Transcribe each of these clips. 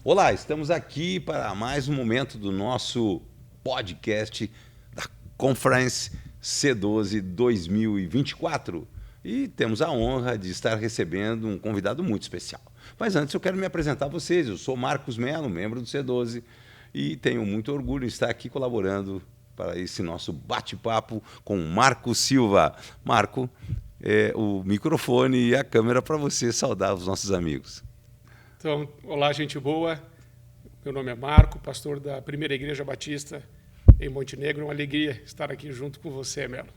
Olá, estamos aqui para mais um momento do nosso podcast da Conference C12 2024 e temos a honra de estar recebendo um convidado muito especial. Mas antes eu quero me apresentar a vocês. Eu sou Marcos Melo, membro do C12 e tenho muito orgulho em estar aqui colaborando para esse nosso bate-papo com Marco Silva. Marco, o microfone e a câmera para você saudar os nossos amigos. Então, olá, gente boa. Meu nome é Marco, pastor da Primeira Igreja Batista em Montenegro. É uma alegria estar aqui junto com você, Melo.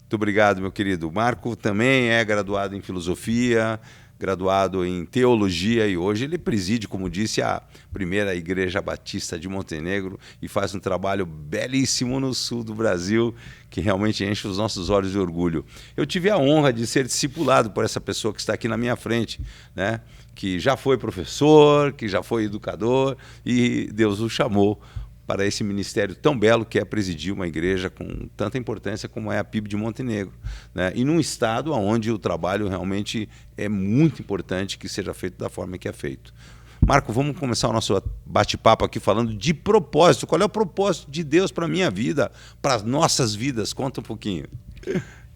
Muito obrigado, meu querido. Marco também é graduado em filosofia, graduado em teologia e hoje ele preside, como disse, a Primeira Igreja Batista de Montenegro e faz um trabalho belíssimo no sul do Brasil que realmente enche os nossos olhos de orgulho. Eu tive a honra de ser discipulado por essa pessoa que está aqui na minha frente, né? Que já foi professor, que já foi educador e Deus o chamou para esse ministério tão belo que é presidir uma igreja com tanta importância como é a PIB de Montenegro, né? E num estado onde o trabalho realmente é muito importante que seja feito da forma que é feito. Marco, vamos começar o nosso bate-papo aqui falando de propósito. Qual é o propósito de Deus para a minha vida, para as nossas vidas? Conta um pouquinho.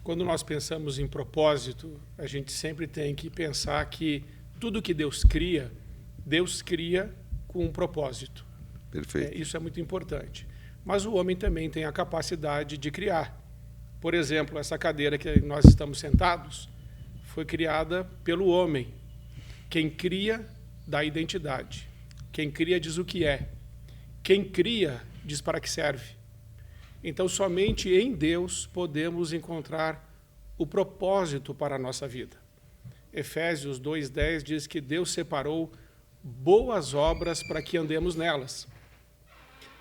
Quando nós pensamos em propósito, a gente sempre tem que pensar que tudo que Deus cria com um propósito. Perfeito. Isso é muito importante. Mas o homem também tem a capacidade de criar. Por exemplo, essa cadeira que nós estamos sentados foi criada pelo homem. Quem cria dá identidade. Quem cria diz o que é. Quem cria diz para que serve. Então, somente em Deus podemos encontrar o propósito para a nossa vida. Efésios 2:10 diz que Deus separou boas obras para que andemos nelas.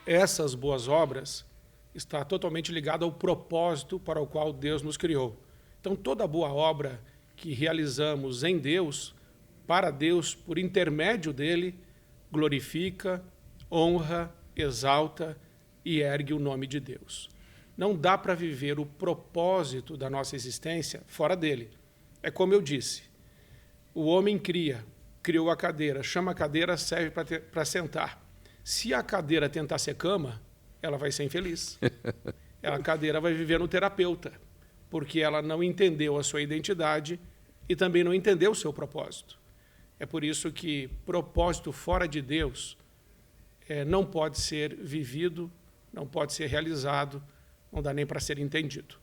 Essas boas obras estão totalmente ligadas ao propósito para o qual Deus nos criou. Então, toda boa obra que realizamos em Deus, para Deus, por intermédio dele, glorifica, honra, exalta e ergue o nome de Deus. Não dá para viver o propósito da nossa existência fora dele. É como eu disse, o homem criou a cadeira, chama a cadeira, serve para sentar. Se a cadeira tentar ser cama, ela vai ser infeliz. A cadeira vai viver no terapeuta, porque ela não entendeu a sua identidade e também não entendeu o seu propósito. É por isso que propósito fora de Deus não pode ser vivido, não pode ser realizado, não dá nem para ser entendido.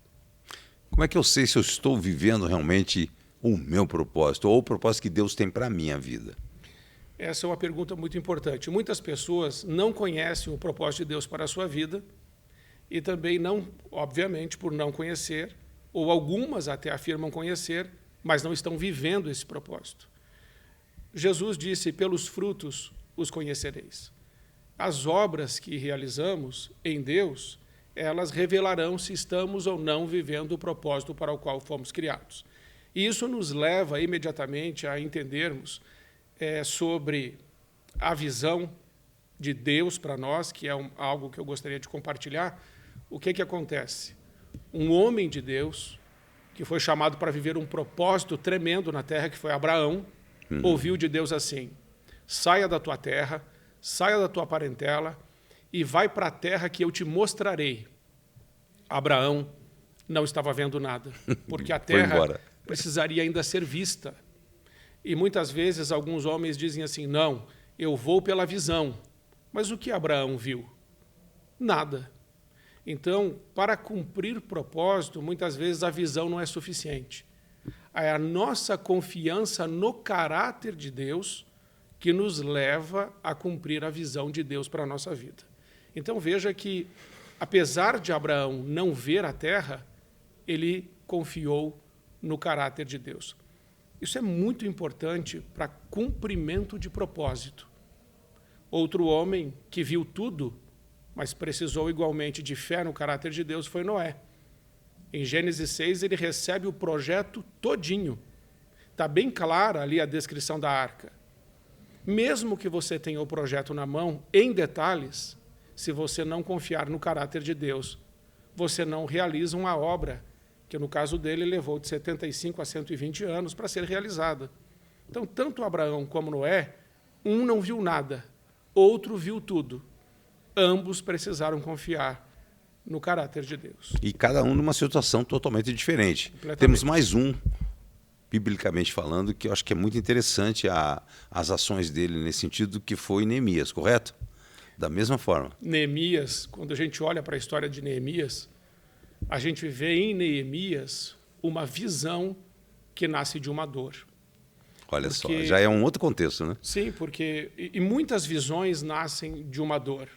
Como é que eu sei se eu estou vivendo realmente o meu propósito ou o propósito que Deus tem para a minha vida? Essa é uma pergunta muito importante. Muitas pessoas não conhecem o propósito de Deus para a sua vida e também não, obviamente, por não conhecer, ou algumas até afirmam conhecer, mas não estão vivendo esse propósito. Jesus disse, pelos frutos os conhecereis. As obras que realizamos em Deus, elas revelarão se estamos ou não vivendo o propósito para o qual fomos criados. E isso nos leva imediatamente a entendermos sobre a visão de Deus para nós, que é algo que eu gostaria de compartilhar. O que acontece? Um homem de Deus, que foi chamado para viver um propósito tremendo na terra, que foi Abraão, ouviu de Deus assim, saia da tua terra, saia da tua parentela e vai para a terra que eu te mostrarei. Abraão não estava vendo nada, porque a terra precisaria ainda ser vista. E muitas vezes alguns homens dizem assim, não, eu vou pela visão. Mas o que Abraão viu? Nada. Então, para cumprir propósito, muitas vezes a visão não é suficiente. É a nossa confiança no caráter de Deus que nos leva a cumprir a visão de Deus para a nossa vida. Então, veja que, apesar de Abraão não ver a terra, ele confiou no caráter de Deus. Isso é muito importante para cumprimento de propósito. Outro homem que viu tudo, mas precisou igualmente de fé no caráter de Deus, foi Noé. Em Gênesis 6, ele recebe o projeto todinho. Está bem clara ali a descrição da arca. Mesmo que você tenha o projeto na mão, em detalhes, se você não confiar no caráter de Deus, você não realiza uma obra que no caso dele levou de 75 a 120 anos para ser realizada. Então, tanto Abraão como Noé Um não viu nada, outro viu tudo. Ambos precisaram confiar no caráter de Deus. E cada um numa situação totalmente diferente. Completamente. Temos mais um, biblicamente falando, que eu acho que é muito interessante as ações dele nesse sentido, que foi Neemias, correto? Da mesma forma. Neemias, quando a gente olha para a história de Neemias, a gente vê em Neemias uma visão que nasce de uma dor. Olha só, já é um outro contexto, né? Sim, porque e muitas visões nascem de uma dor.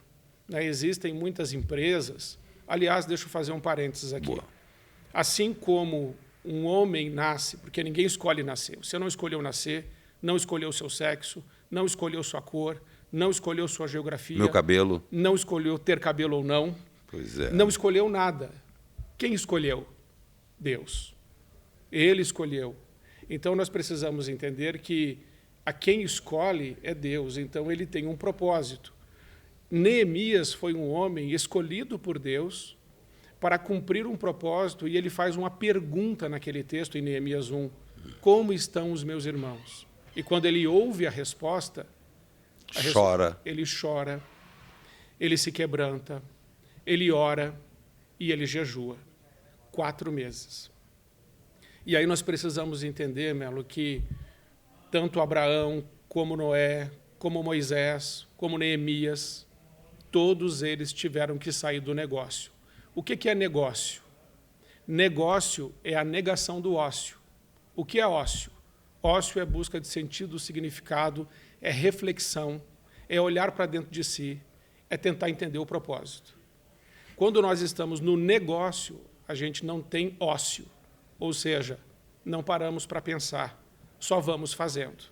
Né? Existem muitas empresas. Aliás, deixa eu fazer um parênteses aqui. Boa. Assim como um homem nasce, porque ninguém escolhe nascer. Você não escolheu nascer, não escolheu o seu sexo, não escolheu sua cor, não escolheu sua geografia. Meu cabelo. Não escolheu ter cabelo ou não. Pois é. Não escolheu nada. Quem escolheu? Deus. Ele escolheu. Então, nós precisamos entender que a quem escolhe é Deus. Então, ele tem um propósito. Neemias foi um homem escolhido por Deus para cumprir um propósito, e ele faz uma pergunta naquele texto, em Neemias 1, como estão os meus irmãos? E quando ele ouve a resposta, Chora. Ele chora, ele se quebranta, ele ora e ele jejua. 4 meses. E aí nós precisamos entender, Melo, que tanto Abraão, como Noé, como Moisés, como Neemias, todos eles tiveram que sair do negócio. O que é negócio? Negócio é a negação do ócio. O que é ócio? Ócio é busca de sentido, significado, é reflexão, é olhar para dentro de si, é tentar entender o propósito. Quando nós estamos no negócio, a gente não tem ócio, ou seja, não paramos para pensar, só vamos fazendo,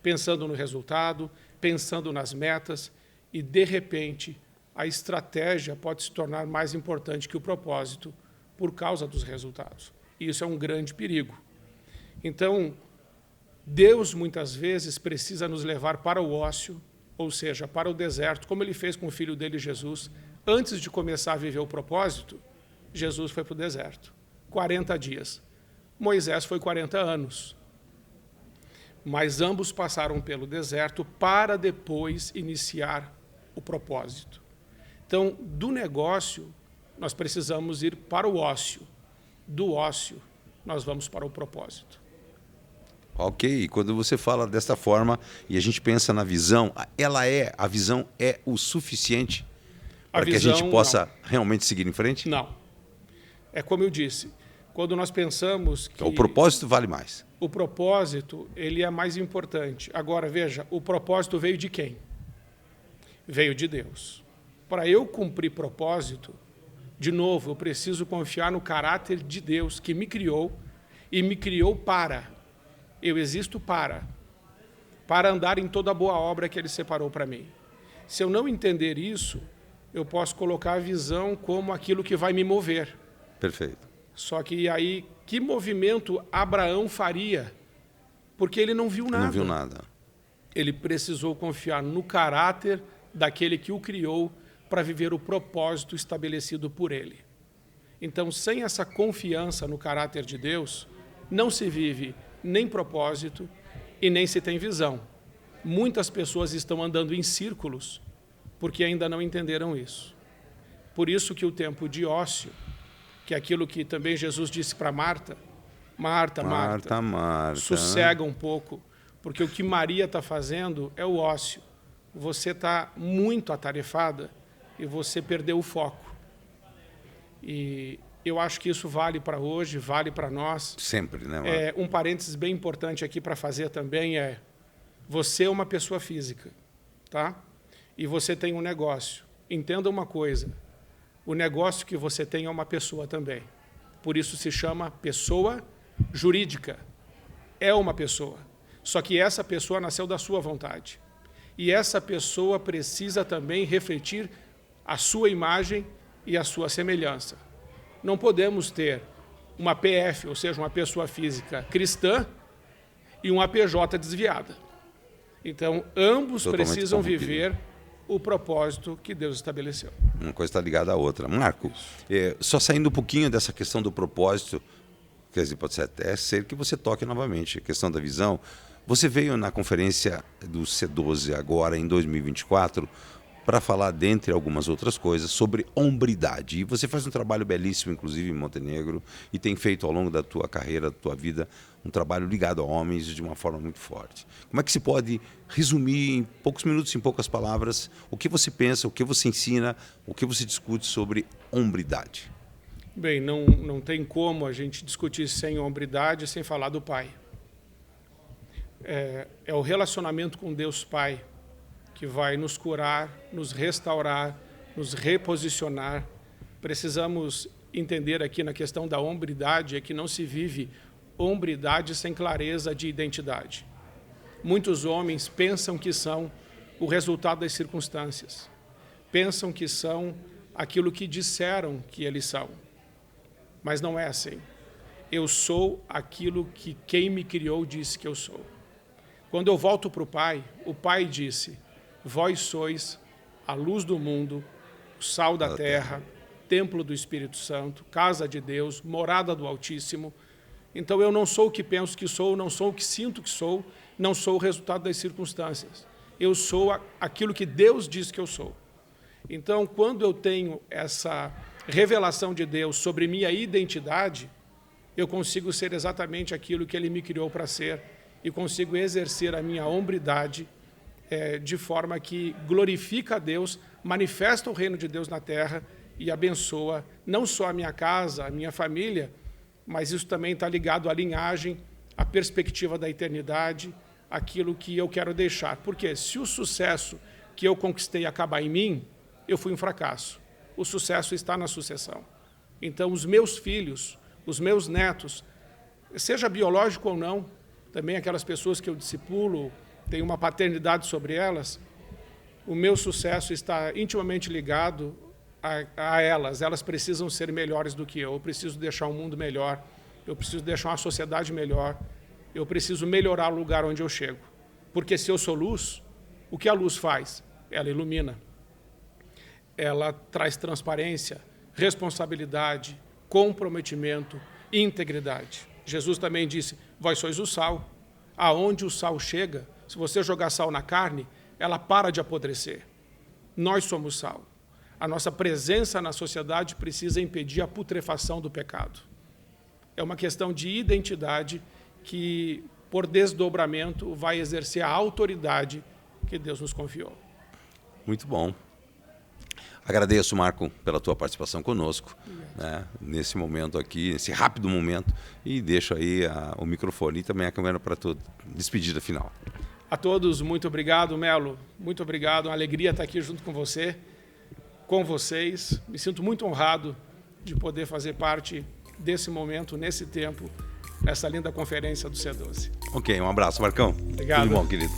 pensando no resultado, pensando nas metas, e, de repente, a estratégia pode se tornar mais importante que o propósito por causa dos resultados. E isso é um grande perigo. Então, Deus, muitas vezes, precisa nos levar para o ócio, ou seja, para o deserto, como ele fez com o filho dele, Jesus. Antes de começar a viver o propósito, Jesus foi para o deserto. 40 dias. Moisés foi 40 anos. Mas ambos passaram pelo deserto para depois iniciar o propósito. Então, do negócio, nós precisamos ir para o ócio. Do ócio, nós vamos para o propósito. Ok, e quando você fala desta forma e a gente pensa na visão, a visão é o suficiente para que a gente possa realmente seguir em frente? Não. É como eu disse, quando nós pensamos que... O propósito vale mais. O propósito, ele é mais importante. Agora, veja, o propósito veio de quem? Veio de Deus. Para eu cumprir propósito, de novo, eu preciso confiar no caráter de Deus que me criou e me criou para. Eu existo para andar em toda a boa obra que Ele separou para mim. Se eu não entender isso, eu posso colocar a visão como aquilo que vai me mover. Perfeito. Só que aí, que movimento Abraão faria? Porque ele não viu nada. Não viu nada. Ele precisou confiar no caráter daquele que o criou para viver o propósito estabelecido por ele. Então, sem essa confiança no caráter de Deus, não se vive nem propósito e nem se tem visão. Muitas pessoas estão andando em círculos porque ainda não entenderam isso. Por isso que o tempo de ócio, que é aquilo que também Jesus disse para Marta, Marta, sossega um pouco, porque o que Maria está fazendo é o ócio. Você está muito atarefada e você perdeu o foco. E eu acho que isso vale para hoje, vale para nós. Sempre, né? Um parênteses bem importante aqui para fazer também é: você é uma pessoa física, tá? E você tem um negócio. Entenda uma coisa: o negócio que você tem é uma pessoa também. Por isso se chama pessoa jurídica. É uma pessoa. Só que essa pessoa nasceu da sua vontade. E essa pessoa precisa também refletir a sua imagem e a sua semelhança. Não podemos ter uma PF, ou seja, uma pessoa física cristã, e uma PJ desviada. Então, ambos precisam viver o propósito que Deus estabeleceu. Uma coisa está ligada à outra. Marco, só saindo um pouquinho dessa questão do propósito, quer dizer, pode ser até ser que você toque novamente a questão da visão, Você veio na conferência do C12 agora em 2024 para falar, dentre algumas outras coisas, sobre hombridade. E você faz um trabalho belíssimo, inclusive em Montenegro, e tem feito ao longo da tua carreira, da tua vida, um trabalho ligado a homens de uma forma muito forte. Como é que se pode resumir em poucos minutos, em poucas palavras, o que você pensa, o que você ensina, o que você discute sobre hombridade? Bem, não tem como a gente discutir sem hombridade, sem falar do Pai. É o relacionamento com Deus Pai que vai nos curar, nos restaurar, nos reposicionar. Precisamos entender aqui na questão da hombridade, é que não se vive hombridade sem clareza de identidade. Muitos homens pensam que são o resultado das circunstâncias, pensam que são aquilo que disseram que eles são, mas não é assim. Eu sou aquilo que quem me criou disse que eu sou. Quando eu volto para o Pai disse: vós sois a luz do mundo, o sal da terra, templo do Espírito Santo, casa de Deus, morada do Altíssimo. Então eu não sou o que penso que sou, não sou o que sinto que sou, não sou o resultado das circunstâncias. Eu sou aquilo que Deus diz que eu sou. Então, quando eu tenho essa revelação de Deus sobre minha identidade, eu consigo ser exatamente aquilo que Ele me criou para ser e consigo exercer a minha hombridade de forma que glorifica a Deus, manifesta o reino de Deus na terra e abençoa não só a minha casa, a minha família, mas isso também está ligado à linhagem, à perspectiva da eternidade, aquilo que eu quero deixar. Porque se o sucesso que eu conquistei acabar em mim, eu fui um fracasso. O sucesso está na sucessão. Então, os meus filhos, os meus netos, seja biológico ou não, também aquelas pessoas que eu discipulo, tenho uma paternidade sobre elas, o meu sucesso está intimamente ligado a elas. Elas precisam ser melhores do que eu preciso deixar um mundo melhor, eu preciso deixar uma sociedade melhor, eu preciso melhorar o lugar onde eu chego. Porque se eu sou luz, o que a luz faz? Ela ilumina. Ela traz transparência, responsabilidade, comprometimento, integridade. Jesus também disse: vós sois o sal. Aonde o sal chega, se você jogar sal na carne, ela para de apodrecer. Nós somos sal. A nossa presença na sociedade precisa impedir a putrefação do pecado. É uma questão de identidade que, por desdobramento, vai exercer a autoridade que Deus nos confiou. Muito bom. Agradeço, Marco, pela tua participação conosco, né, nesse momento aqui, nesse rápido momento, e deixo aí o microfone e também a câmera para a tua despedida final. A todos, muito obrigado, Melo. Muito obrigado. Uma alegria estar aqui junto com você, com vocês. Me sinto muito honrado de poder fazer parte desse momento, nesse tempo, nessa linda conferência do C12. Ok, um abraço, Marcão. Obrigado. Tudo bom, querido.